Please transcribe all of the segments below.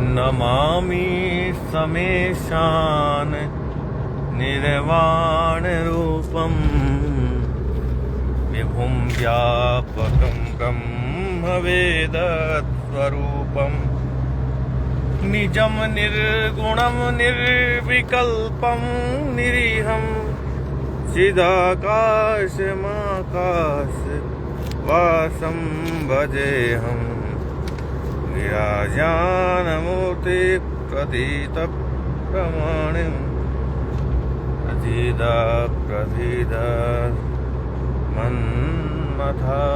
नमामि समेशान निर्वाण रूपम विभुं व्यापकं ब्रह्मवेदस्वरूपं निजं निर्गुणं निर्विकल्पं निरीहं चिदाकाशमाकाशवासं भजेऽहं विराजानमूर्ति प्रतीतप्रमाणिं प्रसीद मन्मथारी।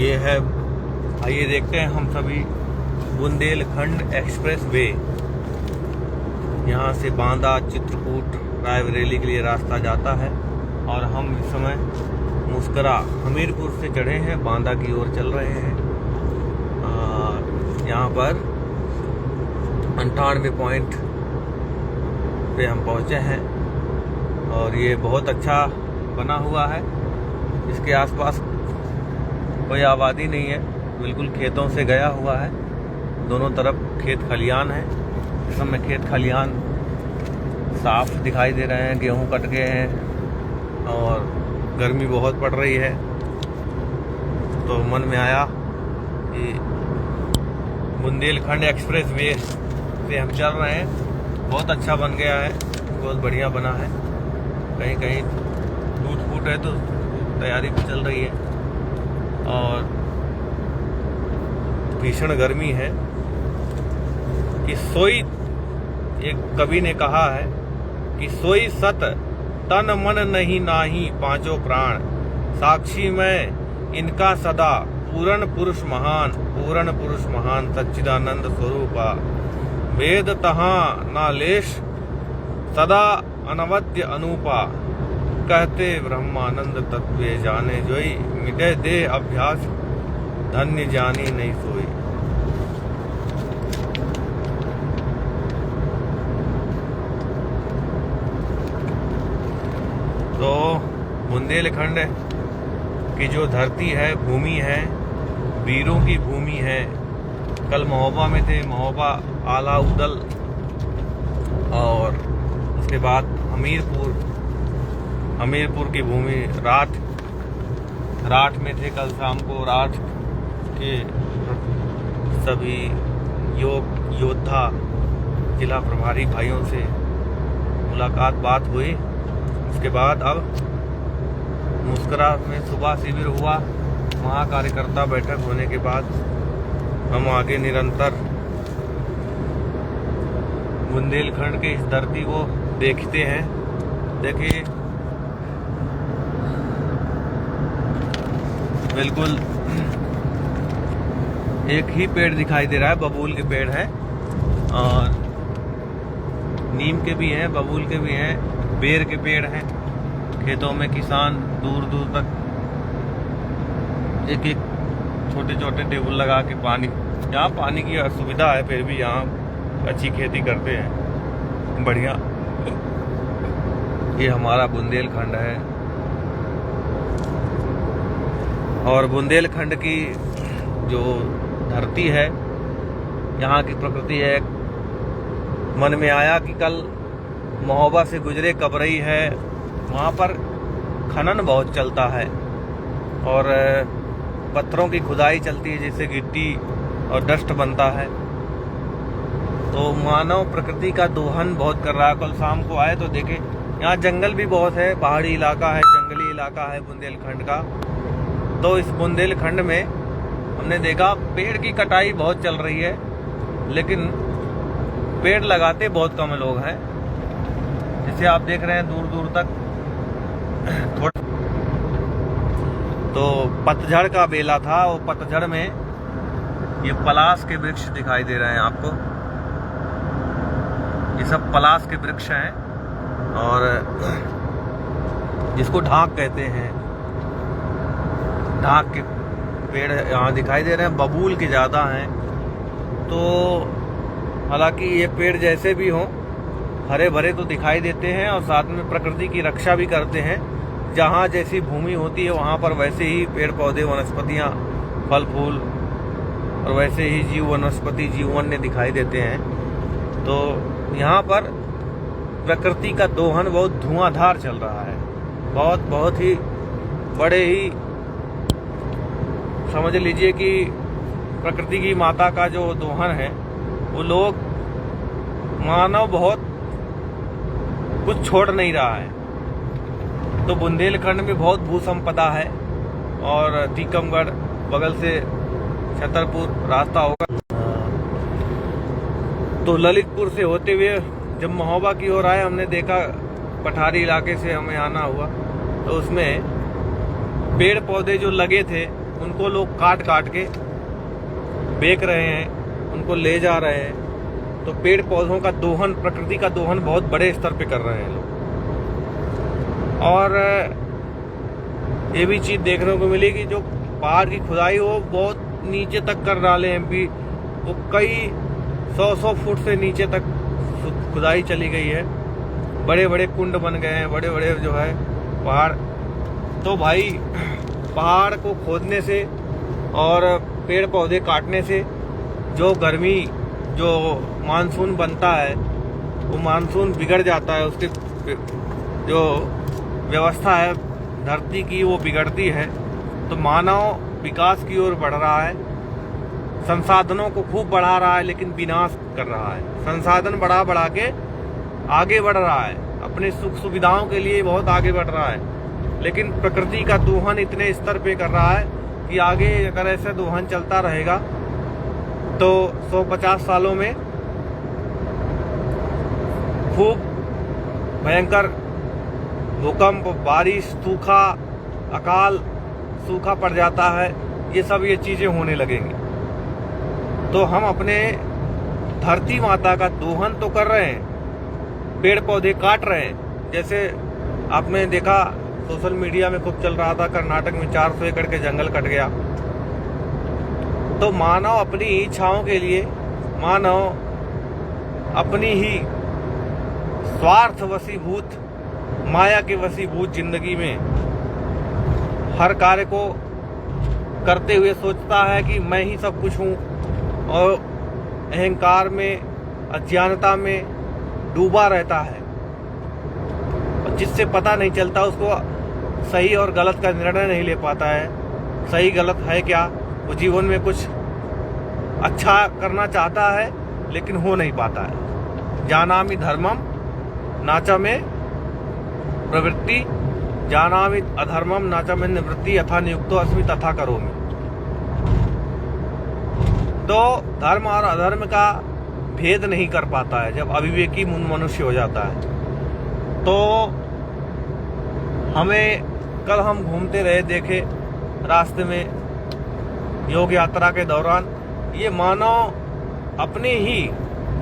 ये है, आइए देखते हैं हम सभी बुंदेलखंड एक्सप्रेस वे। यहाँ से बांदा, चित्रकूट, रायबरेली के लिए रास्ता जाता है और हम इस समय मुस्करा हमीरपुर से चढ़े हैं, बांदा की ओर चल रहे हैं। यहाँ पर 98 पॉइंट पे हम पहुँचे हैं और ये बहुत अच्छा बना हुआ है। इसके आसपास कोई आबादी नहीं है, बिल्कुल खेतों से गया हुआ है। दोनों तरफ खेत खलियान है। इस समय खेत खलियान साफ दिखाई दे रहे हैं, गेहूं कट गए हैं और गर्मी बहुत पड़ रही है। तो मन में आया कि बुंदेलखंड एक्सप्रेस वे से हम चल रहे हैं। बहुत अच्छा बन गया है, बहुत बढ़िया बना है। कहीं कहीं टूट फूट है तो तैयारी भी चल रही है और भीषण गर्मी है कि सोई, एक कवि ने कहा है कि सोई सत तन मन नहीं नाही पांचों प्राण, साक्षी मैं इनका सदा पूर्ण पुरुष महान सच्चिदानंद स्वरूपा, वेद तहाँ नालेश सदा अनवद्य अनूपा, कहते ब्रह्मानंद तत्वे जाने जोई, मिटे दे अभ्यास धन्य जानी नहीं सोई। तो बुंदेलखंड की जो धरती है, भूमि है, वीरों की भूमि है। कल महोबा में थे, महोबा, आला उदल और उसके बाद हमीरपुर की भूमि, राठ में थे। कल शाम को राठ के सभी योद्धा जिला प्रभारी भाइयों से मुलाकात बात हुई। उसके बाद अब मुस्करा में सुबह शिविर हुआ। वहाँ कार्यकर्ता बैठक होने के बाद हम आगे निरंतर बुंदेलखंड के इस धरती को देखते हैं। देखिए, बिल्कुल एक ही पेड़ दिखाई दे रहा है, बबूल के पेड़ है और नीम के भी हैं, बबूल के भी हैं, बेर के पेड़ हैं। खेतों में किसान दूर दूर तक एक एक छोटे छोटे टेबल लगा के पानी, यहाँ पानी की सुविधा है फिर भी यहाँ अच्छी खेती करते हैं, बढ़िया। ये हमारा बुंदेलखंड है और बुंदेलखंड की जो धरती है, यहाँ की प्रकृति है। मन में आया कि कल महोबा से गुजरे, कबरई है, वहाँ पर खनन बहुत चलता है और पत्थरों की खुदाई चलती है, जिससे गिट्टी और डस्ट बनता है। तो मानव प्रकृति का दोहन बहुत कर रहा है। कल शाम को आए तो देखे यहाँ जंगल भी बहुत है, पहाड़ी इलाका है, जंगली इलाका है बुंदेलखंड का। तो इस बुंदेलखंड में हमने देखा पेड़ की कटाई बहुत चल रही है, लेकिन पेड़ लगाते बहुत कम लोग हैं। जैसे आप देख रहे हैं दूर दूर तक थोड़ा तो पतझड़ का बेला था, वो पतझड़ में ये पलाश के वृक्ष दिखाई दे रहे हैं आपको। ये सब पलाश के वृक्ष हैं और जिसको ढाक कहते हैं, ढाक के पेड़ यहाँ दिखाई दे रहे हैं। बबूल के ज़्यादा हैं। तो हालांकि ये पेड़ जैसे भी हों हरे भरे तो दिखाई देते हैं और साथ में प्रकृति की रक्षा भी करते हैं। जहाँ जैसी भूमि होती है वहाँ पर वैसे ही पेड़ पौधे, वनस्पतियाँ, फल फूल और वैसे ही जीव वनस्पति जीवन्य दिखाई देते हैं। तो यहाँ पर प्रकृति का दोहन बहुत धुआंधार चल रहा है। बहुत ही बड़े ही समझ लीजिए कि प्रकृति की माता का जो दोहन है वो लोग मानव बहुत कुछ छोड़ नहीं रहा है। तो बुंदेलखंड में बहुत भू संपदा है और टीकमगढ़ बगल से छतरपुर रास्ता होगा। तो ललितपुर से होते हुए जब महोबा की ओर आए, हमने देखा पठारी इलाके से हमें आना हुआ, तो उसमें पेड़ पौधे जो लगे थे उनको लोग काट के बेच रहे हैं, उनको ले जा रहे हैं। तो पेड़ पौधों का दोहन, प्रकृति का दोहन बहुत बड़े स्तर पे कर रहे हैं लोग। और ये भी चीज देखने को मिली कि जो पहाड़ की खुदाई वो बहुत नीचे तक कर डाले हैं, भी वो कई 100 फुट से नीचे तक खुदाई चली गई है। बड़े बड़े कुंड बन गए हैं, बड़े बड़े जो है पहाड़। तो भाई पहाड़ को खोदने से और पेड़ पौधे काटने से जो गर्मी, जो मानसून बनता है वो मानसून बिगड़ जाता है। उसकी जो व्यवस्था है धरती की वो बिगड़ती है। तो मानव विकास की ओर बढ़ रहा है, संसाधनों को खूब बढ़ा रहा है लेकिन विनाश कर रहा है। संसाधन बढ़ा के आगे बढ़ रहा है, अपने सुख सुविधाओं के लिए बहुत आगे बढ़ रहा है, लेकिन प्रकृति का दोहन इतने स्तर पे कर रहा है कि आगे अगर ऐसे दोहन चलता रहेगा तो 150 सालों में खूब भयंकर भूकंप, बारिश, सूखा, अकाल, सूखा पड़ जाता है, ये चीजें होने लगेंगी। तो हम अपने धरती माता का दोहन तो कर रहे हैं, पेड़ पौधे काट रहे हैं। जैसे आपने देखा सोशल मीडिया में खूब चल रहा था, कर्नाटक में 400 एकड़ के जंगल कट गया। तो मानव अपनी इच्छाओं के लिए, मानव अपनी ही स्वार्थ वशीभूत, माया के वशीभूत जिंदगी में हर कार्य को करते हुए सोचता है कि मैं ही सब कुछ हूँ, और अहंकार में, अज्ञानता में डूबा रहता है, जिससे पता नहीं चलता, उसको सही और गलत का निर्णय नहीं ले पाता है। सही गलत है क्या, वो जीवन में कुछ अच्छा करना चाहता है लेकिन हो नहीं पाता है। जानामि धर्मम नाचा में प्रवृत्ति, जानामि अधर्मम नाचा में निवृत्ति, यथा नियुक्तो अस्मि तथा करोमि। तो धर्म और अधर्म का भेद नहीं कर पाता है जब अविवेकी मनुष्य हो जाता है। तो हमें कल हम घूमते रहे, देखे रास्ते में योग यात्रा के दौरान, ये मानव अपने ही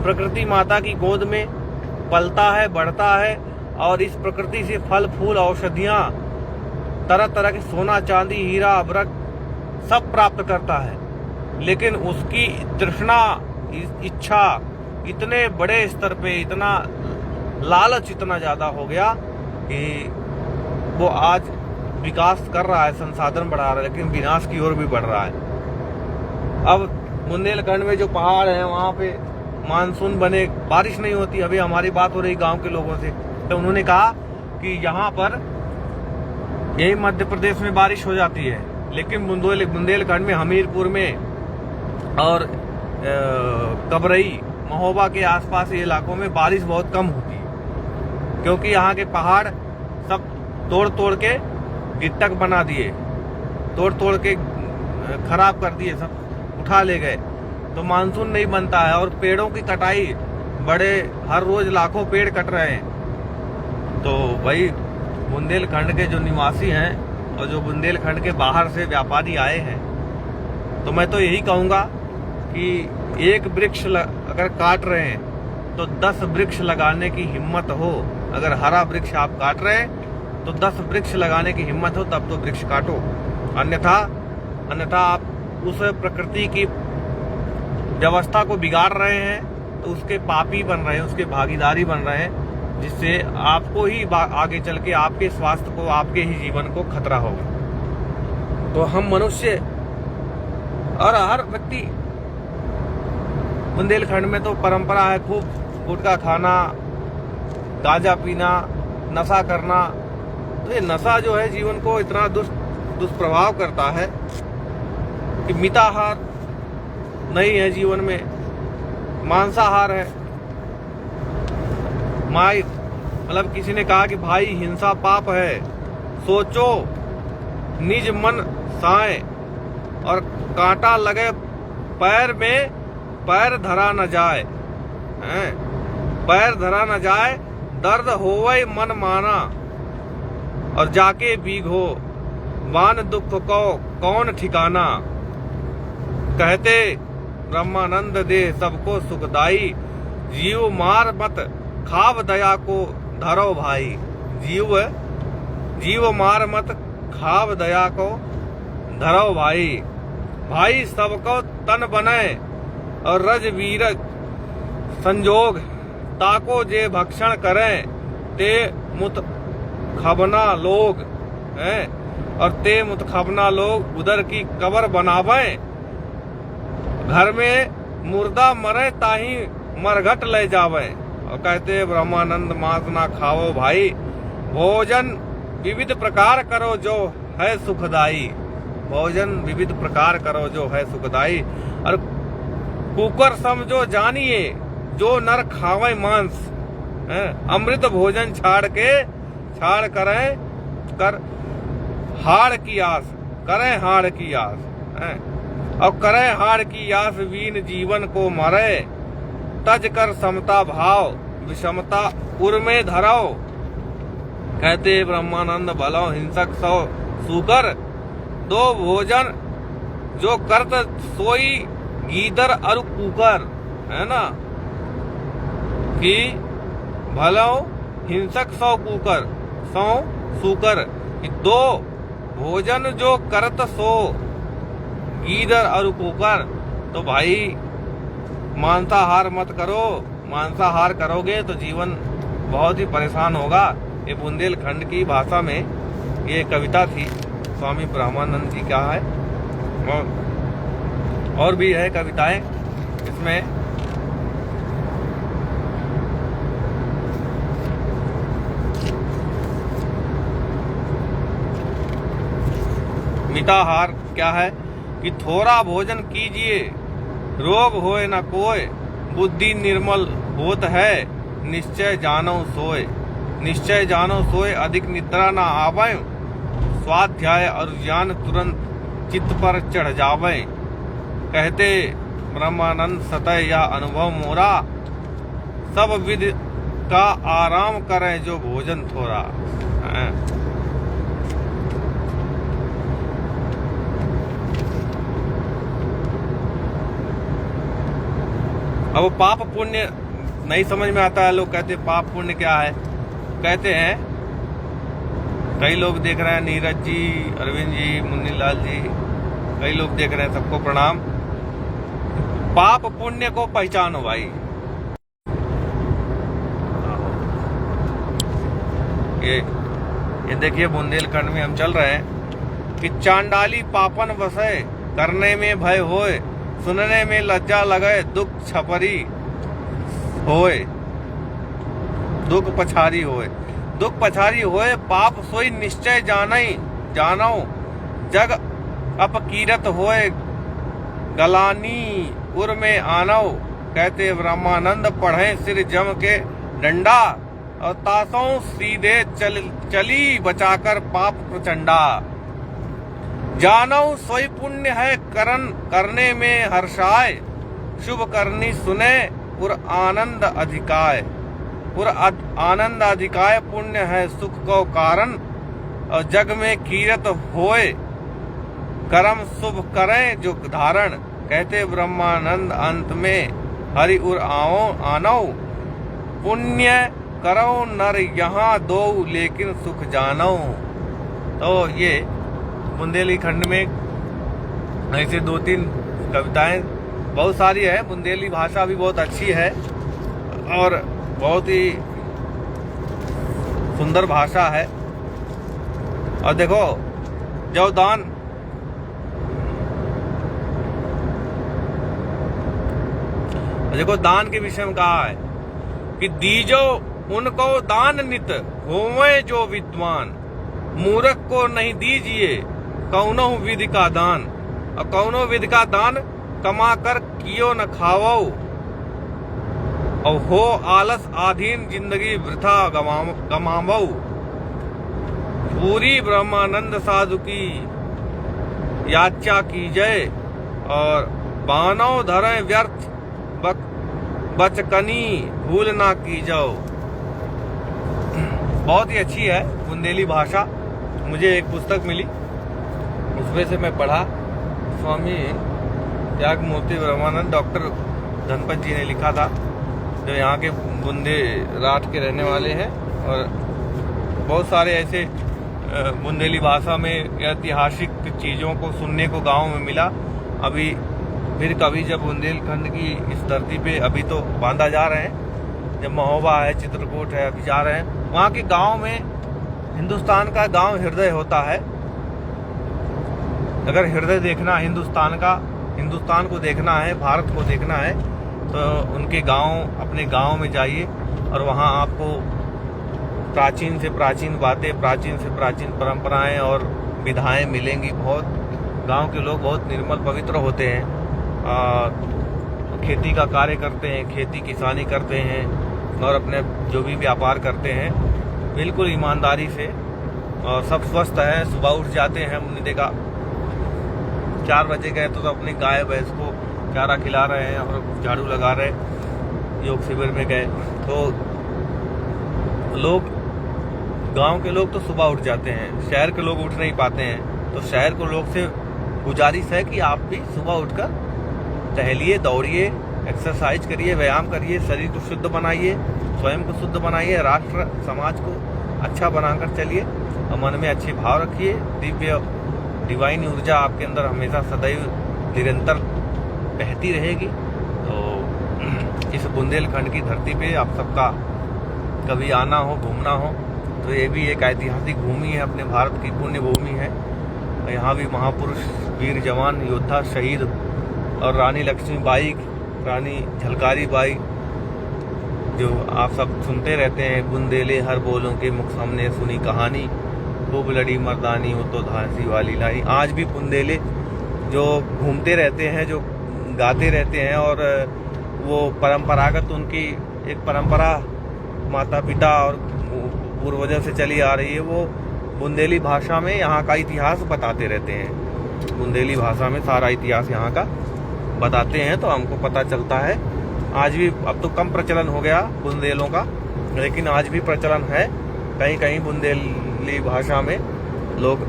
प्रकृति माता की गोद में पलता है, बढ़ता है और इस प्रकृति से फल फूल, औषधियां, तरह तरह के सोना चांदी, हीरा अभ्रक सब प्राप्त करता है। लेकिन उसकी तृष्णा, इच्छा इतने बड़े स्तर पे, इतना लालच इतना ज्यादा हो गया कि वो आज विकास कर रहा है, संसाधन बढ़ा रहा है, लेकिन विनाश की ओर भी बढ़ रहा है। अब बुंदेलखंड में जो पहाड़ है वहाँ पे मानसून बने, बारिश नहीं होती। अभी हमारी बात हो रही गांव के लोगों से, तो उन्होंने कहा कि यहाँ पर यही मध्य प्रदेश में बारिश हो जाती है, लेकिन बुंदेलखंड में, हमीरपुर में और कबरई, महोबा के आसपास के इलाकों में बारिश बहुत कम होती है, क्योंकि यहाँ के पहाड़ सब तोड़ के गिट्टक बना दिए, तोड़ के खराब कर दिए, सब उठा ले गए। तो मानसून नहीं बनता है और पेड़ों की कटाई, बड़े हर रोज लाखों पेड़ कट रहे हैं। तो भाई बुंदेलखंड के जो निवासी हैं और जो बुंदेलखंड के बाहर से व्यापारी आए हैं, तो मैं तो यही कहूँगा कि एक वृक्ष अगर काट रहे हैं तो 10 वृक्ष लगाने की हिम्मत हो। अगर हरा वृक्ष आप काट रहे हैं तो 10 वृक्ष लगाने की हिम्मत हो, तब तो वृक्ष काटो। अन्यथा आप उस प्रकृति की व्यवस्था को बिगाड़ रहे हैं, तो उसके पापी बन रहे हैं, उसके भागीदारी बन रहे हैं। जिससे आपको ही आगे चल के आपके स्वास्थ्य को, आपके ही जीवन को खतरा होगा। तो हम मनुष्य और हर व्यक्ति, बुंदेलखंड में तो परंपरा है खूब गुटखा खाना, गांजा पीना, नशा करना। तो ये नशा जो है जीवन को इतना दुष्प्रभाव करता है कि मिताहार नहीं है जीवन में, मांसाहार है। मतलब किसी ने कहा कि भाई हिंसा पाप है, सोचो निज मन साए, और कांटा लगे पैर में पैर धरा न जाए, पैर धरा न जाए, दर्द होवे मन माना, और जाके बीघो वान दुख को कौन ठिकाना। कहते ब्रह्मानंद दे सबको सुखदाई, जीव मार मत खाव दया को धरो भाई। जीव मार मत खाव दया को धरो भाई। भाई सबको तन बने और रजवीर संजोग, ताको जे भक्षण करें ते मुत खबना लोग हैं, और ते मुत खबना लोग उधर की कबर बनावें। घर में मुर्दा मरे ताही मरघट ले जावे। और कहते ब्रह्मानंद मांस ना खाओ भाई, भोजन विविध प्रकार करो जो है सुखदाई। भोजन विविध प्रकार करो जो है सुखदाई। और कुकर समझो जानिए जो नर खावे मांस, अमृत भोजन छाड़ करें कर हाड़ की आस, करें हाड़ की आस, और करें हाड़ की आस वीन जीवन को मरे। तज कर समता भाव विषमता उर में धराओ। कहते ब्रह्मानंद भलो हिंसक सौ सूकर, दो भोजन जो करत सोई गीदर और कुकर, है ना, कि भलो हिंसक सौ कुकर सौ सूकर, दो भोजन जो करत सो गीदर और कुकर। तो भाई मांसाहार मत करो, मांसाहार करोगे तो जीवन बहुत ही परेशान होगा। ये बुंदेलखंड की भाषा में ये कविता थी, स्वामी ब्रह्मानंद जी का है। और भी है कविताएं इसमें। मिताहार क्या है कि थोड़ा भोजन कीजिए, रोग होए न कोय, बुद्धि निर्मल होत है, निश्चय जानो सोए। निश्चय जानो सोए, अधिक निद्रा न आवे, स्वाध्याय और ज्ञान तुरंत चित्त पर चढ़ जावे। कहते ब्रह्मानंद सतय या अनुभव मोरा, सब विधि का आराम करें जो भोजन थोड़ा। अब पाप पुण्य नहीं समझ में आता है। लोग कहते पाप पुण्य क्या है। कहते हैं, कई लोग देख रहे हैं, नीरज जी, अरविंद जी, मुन्नी लाल जी, कई लोग देख रहे हैं, सबको प्रणाम। पाप पुण्य को पहचानो भाई। ये देखिए बुंदेलखंड में हम चल रहे हैं कि चांडाली पापन वसे, करने में भय होए, सुनने में लज्जा लगे, दुख छपरी होए, दुख पछारी होए। दुख पछारी होए, पाप सोई निश्चय जानो, जग अपकीरत होए, गलानी उर में आनो। कहते ब्रह्मानंद पढ़े सिर जम के डंडा, और तासों सीधे चली बचाकर पाप प्रचंडा। जानो सोई पुण्य है करने में हर्षाय, शुभ करनी सुने पुर आनंद अधिकाय। पुर आनंद अधिकाय पुण्य है सुख को कारण, और जग में कीरत होए, कर्म शुभ करें जो धारण। कहते ब्रह्मानंद अंत में हरि उर आनो, पुण्य करो नर यहाँ दो, लेकिन सुख जानो। तो ये बुंदेलखंड में ऐसे 2-3 कविताएं बहुत सारी है। बुंदेली भाषा भी बहुत अच्छी है और बहुत ही सुंदर भाषा है। और देखो जो दान के विषय में कहा है कि दीजो उनको दान नित होवे जो विद्वान, मूर्ख को नहीं दीजिए कौनो विधि का दान, और कौनो विधि का दान कमा कर कियो न खावो, और हो आलस आधीन जिंदगी वृथा गमावो। पूरी ब्रह्मानंद साधु की याचा की जय, और बानव धरे व्यर्थ बचकनी भूल ना की जाओ। बहुत ही अच्छी है बुंदेली भाषा। मुझे एक पुस्तक मिली, उसमें से मैं पढ़ा। स्वामी त्याग मूर्ति ब्रह्मानंद डॉक्टर धनपत जी ने लिखा था, जो यहाँ के बुंदेलखंड के रहने वाले हैं। और बहुत सारे ऐसे बुंदेली भाषा में ऐतिहासिक चीज़ों को सुनने को गांव में मिला। अभी फिर कभी जब बुंदेलखंड की इस धरती पे अभी तो बांधा जा रहे हैं, जब महोबा है, चित्रकूट है, अभी जा रहे हैं। वहाँ के गांव में हिंदुस्तान का गांव हृदय होता है। अगर हृदय देखना हिंदुस्तान को देखना है, भारत को देखना है, तो उनके गांव, अपने गांव में जाइए और वहाँ आपको प्राचीन से प्राचीन बातें, प्राचीन से प्राचीन परंपराएं और विधाएं मिलेंगी। बहुत गांव के लोग बहुत निर्मल पवित्र होते हैं। खेती का कार्य करते हैं, खेती किसानी करते हैं, और अपने जो भी व्यापार करते हैं बिल्कुल ईमानदारी से, और सब स्वस्थ हैं। सुबह उठ जाते हैं, हमने देखा 4 बजे गए तो अपनी गाय भैंस को चारा खिला रहे हैं और झाड़ू लगा रहे हैं। योग शिविर में गए तो लोग, गांव के लोग तो सुबह उठ जाते हैं, शहर के लोग उठ नहीं पाते हैं। तो शहर के लोग से गुजारिश है कि आप भी सुबह उठकर टहलिए, दौड़िए, एक्सरसाइज करिए, व्यायाम करिए, शरीर को शुद्ध बनाइए, स्वयं को शुद्ध बनाइए, राष्ट्र समाज को अच्छा बनाकर चलिए, और मन में अच्छे भाव रखिए। दिव्य डिवाइन ऊर्जा आपके अंदर हमेशा सदैव निरंतर बहती रहेगी। तो इस बुंदेलखंड की धरती पे आप सबका कभी आना हो, घूमना हो, तो ये भी एक ऐतिहासिक भूमि है, अपने भारत की पुण्य भूमि है। यहाँ भी महापुरुष, वीर जवान, योद्धा, शहीद और रानी लक्ष्मीबाई, रानी झलकारी बाई, जो आप सब सुनते रहते हैं, बुंदेले हर बोलों के मुख सामने सुनी कहानी, खूब लड़ी मर्दानी वो तो झांसी वाली लाई। आज भी बुंदेले जो घूमते रहते हैं, जो गाते रहते हैं, और वो परंपरागत उनकी एक परंपरा माता पिता और पूर्वजों से चली आ रही है। वो बुंदेली भाषा में यहाँ का इतिहास बताते रहते हैं। बुंदेली भाषा में सारा इतिहास यहाँ का बताते हैं, तो हमको पता चलता है। आज भी, अब तो कम प्रचलन हो गया बुंदेलों का, लेकिन आज भी प्रचलन है। कहीं कहीं बुंदेली भाषा में लोग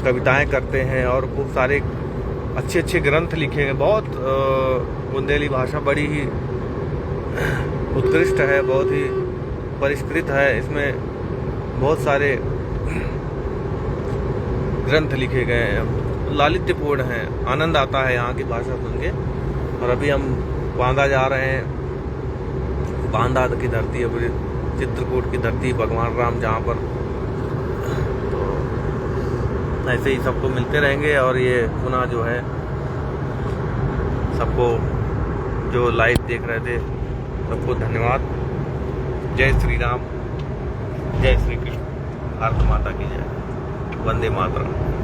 कविताएं करते हैं, और खूब सारे अच्छे अच्छे ग्रंथ लिखे गए। बहुत बुंदेली भाषा बड़ी ही उत्कृष्ट है, बहुत ही परिष्कृत है। इसमें बहुत सारे ग्रंथ लिखे गए हैं, लालित्यपूर्ण हैं, आनंद आता है यहाँ की भाषा सुन के। और अभी हम बांदा जा रहे हैं, बांदा की धरती, अभी चित्रकूट की धरती, भगवान राम जहाँ पर, तो ऐसे ही सबको मिलते रहेंगे। और ये पुनः जो है, सबको जो लाइव देख रहे थे सबको धन्यवाद। जय श्री राम, जय श्री कृष्ण, भारत माता की जय, वंदे मातरम।